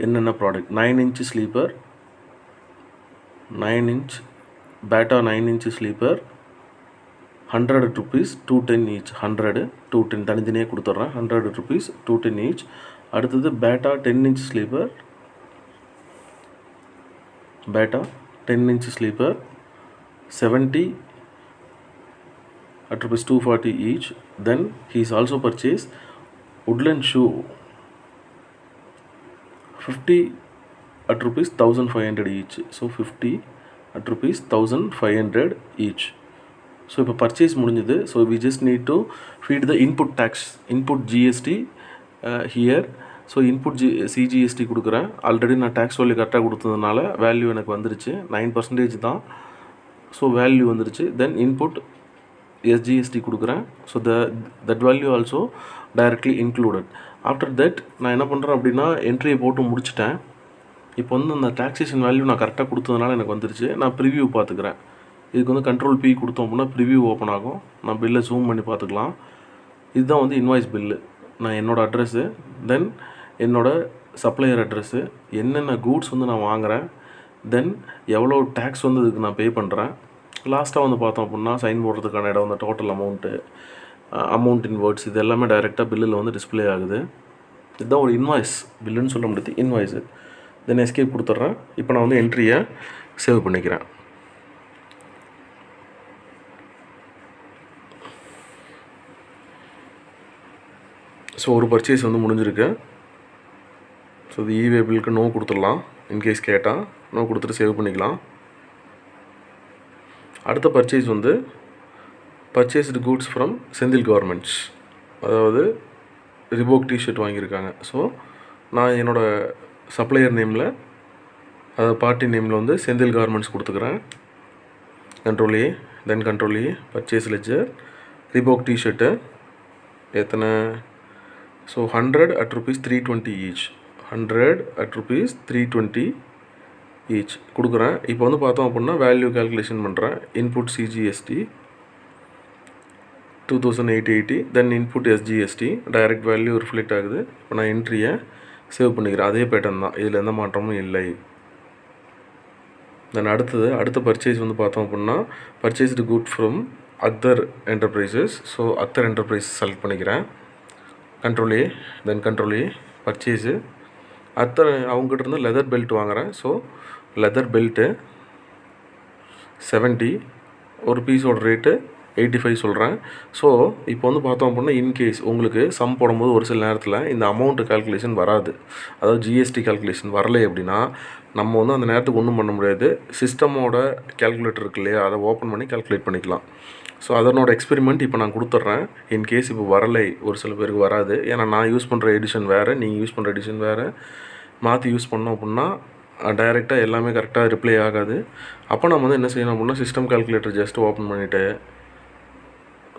S1: என்னென்ன ப்ராடக்ட் 9 inch ஸ்லீப்பர், 9 inch பேட்டா 9 inch sleeper 100 rupees 210 each. 100 210 தனித்தனியாக கொடுத்துட்றேன். 100 rupees 210 each. அடுத்தது Bata 10 inch slipper, Bata 10 inch slipper 70 at rupees 240 each. Then he is also purchased woodland shoe 50 at rupees 1,500 each. So 50 at rupees 1,500 each. So இப்போ purchase முடிஞ்சுது. So we just need to feed the input tax, input GST here. So input CGST கொடுக்குறேன். Already நான் tax value கரெக்டாக கொடுத்ததுனால value எனக்கு வந்துருச்சு, 9% தான். So value வந்துருச்சு. தென் இன்புட் எஸ்ஜிஎஸ்டி கொடுக்குறேன். So that value also directly included. After that நான் என்ன பண்ணுறேன் அப்படின்னா என்ட்ரியை போட்டு முடிச்சிட்டேன். இப்போ வந்து அந்த டாக்ஸேஷன் வேல்யூ நான் கரெக்டாக கொடுத்ததுனால எனக்கு வந்துருச்சு. நான் ப்ரிவியூ பார்த்துக்கிறேன். இதுக்கு வந்து கண்ட்ரோல் பி கொடுத்தோம் அப்படின்னா ப்ரிவியூ ஓப்பன் ஆகும். நான் பில்லை ஜூம் பண்ணி பார்த்துக்கலாம். இதுதான் வந்து இன்வாய்ஸ் பில்லு. நான் என்னோடய அட்ரெஸ்ஸு, தென் என்னோடய சப்ளையர் அட்ரெஸ்ஸு, என்னென்ன கூட்ஸ் வந்து நான் வாங்குகிறேன், தென் எவ்வளோ டேக்ஸ் வந்து இதுக்கு நான் பே பண்ணுறேன். லாஸ்ட்டாக வந்து பார்த்தோம் அப்படின்னா சைன் போடுறதுக்கான இடம் வந்து டோட்டல் அமௌண்ட் இன் வேர்ட்ஸ் இது எல்லாமே டைரெக்டாக பில்லில் வந்து டிஸ்பிளே ஆகுது. இதுதான் ஒரு இன்வாய்ஸ், பில்லுன்னு சொல்ல முடியாது, இன்வாய்ஸு. தென் எஸ்கேப் கொடுத்துட்றேன். இப்போ நான் வந்து என்ட்ரியை சேவ் பண்ணிக்கிறேன். ஸோ ஒரு பர்ச்சேஸ் வந்து முடிஞ்சிருக்கு. ஸோ இது இவே பில்லுக்கு நோ கொடுத்துடலாம். இன்கேஸ் கேட்டால் நோ கொடுத்துட்டு சேவ் பண்ணிக்கலாம். அடுத்த பர்ச்சேஸ் வந்து purchased goods from Senthil garments, அதாவது ரிபோக் டிஷர்ட் வாங்கியிருக்காங்க. ஸோ நான் என்னோடய சப்ளையர் நேமில், அதாவது பார்ட்டி நேமில் வந்து செந்தில் கார்மெண்ட்ஸ் கொடுத்துக்கிறேன். Control A, then control A, purchase ledger Reebok T-shirt எத்தனை, so 100 at rupees 320 each. 100 at rupees 320 each கொடுக்குறேன். இப்போ வந்து பார்த்தோம் அப்படின்னா வேல்யூ கேல்குலேஷன் பண்ணுறேன். Input CGST 2,880, then input SGST direct value reflect ஆகுது. இப்போ நான் என்ட்ரியை சேவ் பண்ணிக்கிறேன். அதே பேட்டர்ன் தான், இதில் எந்த மாற்றமும் இல்லை. தென் அடுத்த பர்ச்சேஸ் வந்து பார்த்தோம் அப்படின்னா purchased good from Akhtar enterprises. So Akhtar enterprise select பண்ணிக்கிறேன். Control A, then control A, purchase அத்தனை அவங்ககிட்ட இருந்து லெதர் பெல்ட் வாங்குகிறேன். ஸோ லெதர் பெல்ட்டு 70, ஒரு பீஸோட ரேட்டு 85 சொல்கிறேன். ஸோ இப்போ வந்து பார்த்தோம் அப்படின்னா இன்கேஸ் உங்களுக்கு சம் போடும்போது ஒரு சில நேரத்தில் இந்த அமௌண்ட்டு கால்குலேஷன் வராது, அதாவது ஜிஎஸ்டி கால்குலேஷன் வரலை அப்படின்னா நம்ம வந்து அந்த நேரத்துக்கு ஒன்றும் பண்ண முடியாது. சிஸ்டமோட கால்குலேட்டர் இருக்கு இல்லையா, அதை ஓப்பன் பண்ணி கால்குலேட் பண்ணிக்கலாம். ஸோ அதனோட எக்ஸ்பெரிமெண்ட் இப்போ நான் கொடுத்துட்றேன். இன்கேஸ் இப்போ வரலை, ஒரு சில பேருக்கு வராது, ஏன்னா நான் யூஸ் பண்ணுற எடிஷன் வேறு, நீங்கள் யூஸ் பண்ணுற எடிஷன் வேறு, மாற்றி யூஸ் பண்ணோம் அப்படின்னா டைரெக்டாக எல்லாமே கரெக்டாக ரிப்ளை ஆகாது. அப்போ நம்ம வந்து என்ன செய்யணும் அப்படின்னா சிஸ்டம் கால்குலேட்டர் ஜஸ்ட் ஓப்பன் பண்ணிவிட்டு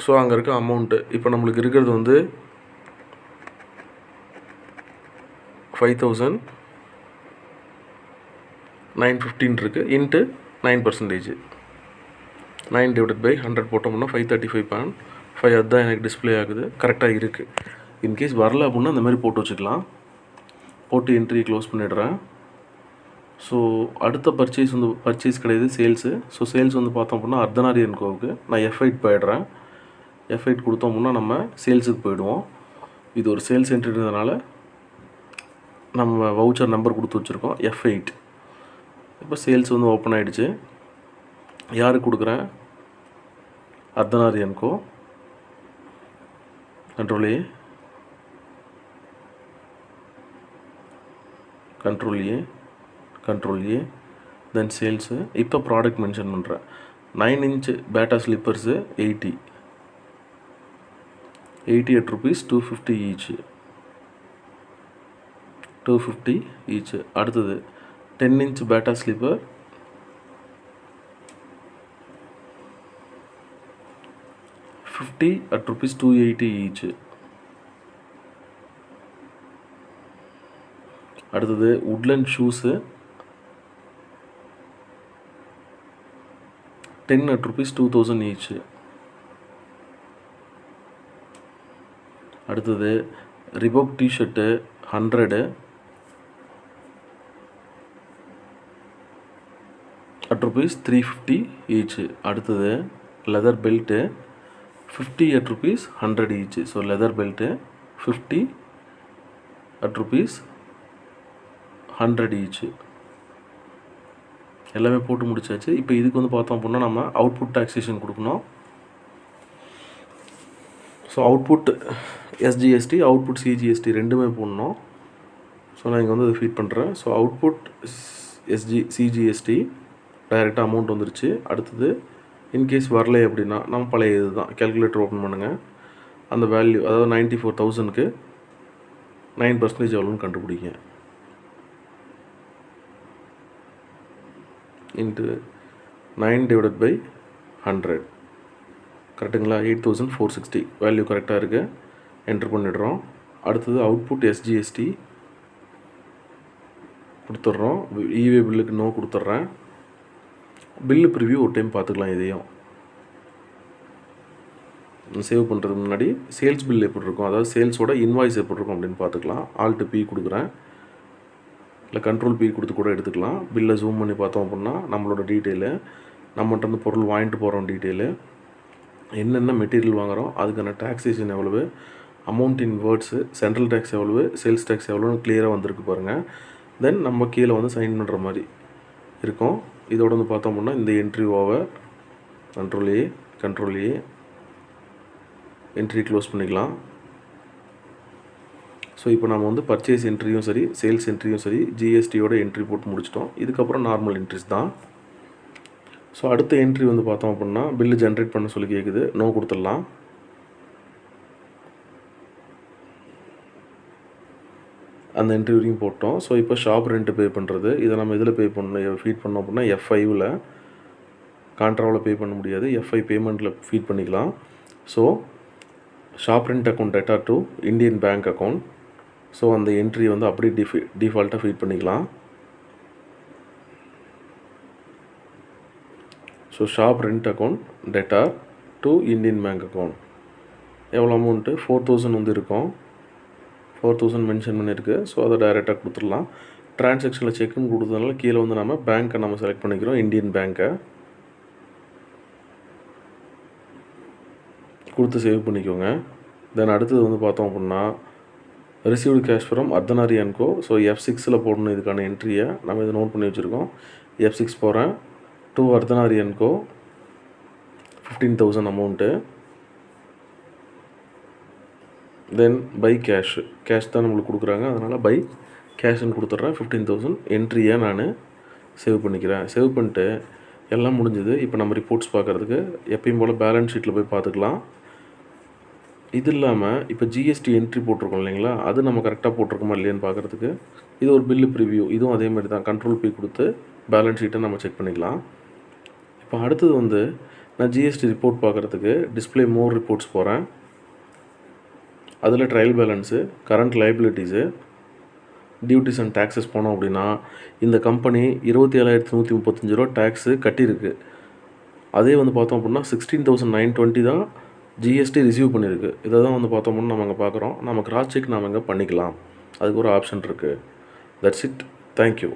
S1: ஸோ அங்கே இருக்க அமௌண்ட்டு இப்போ நம்மளுக்கு இருக்கிறது வந்து 5,915 இருக்குது இன்ட்டு 9%. 9 டிவைடட் பை 100 போட்டோம்னா 535.5 அதுதான் எனக்கு டிஸ்பிளே ஆகுது, கரெக்டாக இருக்குது. இன்கேஸ் வரல அப்படின்னா அந்த மாதிரி போட்டு வச்சுக்கலாம். போட்டு என்ட்ரி க்ளோஸ் பண்ணிடுறேன். ஸோ அடுத்த பர்ச்சேஸ் வந்து பர்ச்சேஸ் கிடையாது, சேல்ஸு. ஸோ சேல்ஸ் வந்து பார்த்தோம் அப்படின்னா அர்த்தநாரி அண்ட் கோவுக்கு நான் F8 போயிடுறேன். F8 கொடுத்தோம் அப்படின்னா நம்ம சேல்ஸுக்கு போயிடுவோம். இது ஒரு சேல்ஸ் என்ட்ரின்றதுனால நம்ம வவுச்சர் நம்பர் கொடுத்து வச்சுருக்கோம் F8. இப்போ சேல்ஸ் வந்து ஓப்பன் ஆகிடுச்சு. யாருக்கு கொடுக்குறேன்? Ardhanari and co. Control A, control A, control A, then sales. இப்போ ப்ராடக்ட் மென்ஷன் பண்ணுறேன். 9 inch Bata slippers 80 at rupees 250 each. 250 each. அடுத்தது 10 inch Bata slipper 50 at rupees 280 each. அடுத்தது Woodland shoes 10 at rupees 2000 each. அடுத்தது Reebok T-shirt 100 at rupees 350 each. அடுத்தது leather belt 50 at rupees 100 each. ஸோ leather belt 50 at rupees 100 each. எல்லாமே போட்டு முடிச்சாச்சு. இப்போ இதுக்கு வந்து பார்த்தோம் அப்படின்னா நம்ம அவுட்புட் டாக்ஸேஷன் கொடுக்கணும். So output SGST, output CGST ரெண்டுமே போடணும். ஸோ நான் இங்கே வந்து அதை ஃபீட் பண்ணுறேன். ஸோ அவுட்புட் CGST டைரெக்டாக அமௌண்ட் வந்துருச்சு. அடுத்தது இன்கேஸ் வரலை அப்படின்னா நம்ம பழைய இது தான், கேல்குலேட்டர் ஓப்பன் பண்ணுங்கள். அந்த வேல்யூ அதாவது 94,000க்கு 9% எவ்வளோன்னு கண்டுபிடிங்க. இன்ட்டு 9 டிவைடட் பை 100 கரெக்டுங்களா? 8,460 வேல்யூ கரெக்டாக இருக்குது. என்ட்ரு பண்ணிடுறோம். அடுத்தது அவுட்புட் SGST கொடுத்துட்றோம். இவே பில்லுக்கு நோ கொடுத்துட்றேன். பில்லு ப்ரிவ்யூ ஒரு டைம் பார்த்துக்கலாம். இதையும் சேவ் பண்ணுறதுக்கு முன்னாடி சேல்ஸ் பில் எப்படி இருக்கும், அதாவது சேல்ஸோட இன்வாய்ஸ் எப்படி இருக்கும் அப்படின்னு பார்த்துக்கலாம். Alt P கொடுக்குறேன், இல்லை கண்ட்ரோல் P கொடுத்து கூட எடுத்துக்கலாம். பில்லை ஜூம் பண்ணி பார்த்தோம் அப்படின்னா நம்மளோட டீட்டெயிலு, நம்மகிட்ட வந்து பொருள் வாங்கிட்டு போகிறோம் டீட்டெயிலு, என்னென்ன மெட்டீரியல் வாங்குகிறோம், அதுக்கான டாக்ஸேஷன் எவ்வளவு, amount in words, central tax எவ்வளவு, சேல்ஸ் டேக்ஸ் எவ்வளோன்னு கிளியராக வந்திருக்கு பாருங்கள். தென் நம்ம கீழே வந்து சைன் பண்ணுற மாதிரி இருக்கும். இதோட வந்து பார்த்தோம் அப்படின்னா இந்த என்ட்ரி ஓவர் கண்ட்ரோல் ஏ என்ட்ரி க்ளோஸ் பண்ணிக்கலாம். ஸோ இப்போ நம்ம வந்து பர்ச்சேஸ் என்ட்ரியும் சரி, சேல்ஸ் என்ட்ரியும் சரி, ஜிஎஸ்டியோட என்ட்ரி போட்டு முடிச்சிட்டோம். இதுக்கப்புறம் நார்மல் என்ட்ரிஸ் தான். ஸோ அடுத்த என்ட்ரி வந்து பார்த்தோம் அப்படின்னா பில்லு ஜென்ரேட் பண்ண சொல்லி கேட்குது, நோ கொடுத்துடலாம். அந்த என்ட்ரி வரைக்கும் போட்டோம். ஸோ இப்போ ஷாப் ரெண்ட்டு பே பண்ணுறது, இதை நம்ம இதில் பே பண்ணணும், ஃபீட் பண்ணோம் அப்படின்னா F5ல், கான்ட்ராவில் பே பண்ண முடியாது, F5 பேமெண்ட்டில் ஃபீட் பண்ணிக்கலாம். So shop rent account data to Indian bank account. So அந்த என்ட்ரி வந்து அப்படியே டிஃபால்ட்டாக ஃபீட் பண்ணிக்கலாம். So shop rent account data to Indian bank account எவ்வளோ அமௌண்ட்டு 4,000 வந்து இருக்கும், 4,000 மென்ஷன் பண்ணியிருக்கு. ஸோ அதை டைரெக்டாக கொடுத்துடலாம். ட்ரான்சாக்ஷனில் செக்குன்னு கொடுத்ததுனால கீழே வந்து நம்ம பேங்க்கை நம்ம செலக்ட் பண்ணிக்கிறோம், இந்தியன் பேங்க்கை கொடுத்து சேவ் பண்ணிக்கோங்க. தென் அடுத்தது வந்து பார்த்தோம் அப்படின்னா received cash from Arthanari and co. So F6ல் போடணும் இதுக்கான என்ட்ரியை, நம்ம இதை நோட் பண்ணி வச்சுருக்கோம். F6 போகிறேன், to Ardhanari and co 15,000 amount. Then by cash தான் நம்மளுக்கு கொடுக்குறாங்க, அதனால் பை கேஷ்ன்னு கொடுத்துட்றேன். 15,000 என்ட்ரியை நான் சேவ் பண்ணிக்கிறேன். சேவ் பண்ணிட்டு எல்லாம் முடிஞ்சுது. இப்போ நம்ம ரிப்போர்ட்ஸ் பார்க்குறதுக்கு எப்பயும் போல் பேலன்ஸ் ஷீட்டில் போய் பார்த்துக்கலாம். இது இல்லாமல் இப்போ ஜிஎஸ்டி என்ட்ரி போட்டிருக்கோம் இல்லைங்களா, அது நம்ம கரெக்டாக போட்டிருக்கோமா இல்லையான்னு பார்க்குறதுக்கு இது ஒரு பில்லு ப்ரிவ்யூ. இதுவும் அதே மாதிரி தான், கண்ட்ரோல் பி கொடுத்து பேலன்ஸ் ஷீட்டை நம்ம செக் பண்ணிக்கலாம். இப்போ அடுத்தது நான் ஜிஎஸ்டி ரிப்போர்ட் பார்க்குறதுக்கு டிஸ்பிளே மோர் ரிப்போர்ட்ஸ் போகிறேன். அதில் trial balance, current liabilities, duties and taxes போனோம் அப்படின்னா இந்த கம்பெனி 27,135 ரூபா டேக்ஸு கட்டியிருக்கு. அதே பார்த்தோம் அப்படின்னா 16,920 தான் ஜிஎஸ்டி ரிசீவ் பண்ணியிருக்கு. இதை தான் பார்த்தோம் அப்படின்னா நம்ம அங்கே பார்க்குறோம். நம்ம கிராஸ் செக் நம்ம இங்கே பண்ணிக்கலாம். அதுக்கு ஒரு ஆப்ஷன் இருக்குது. That's it. தேங்க்யூ.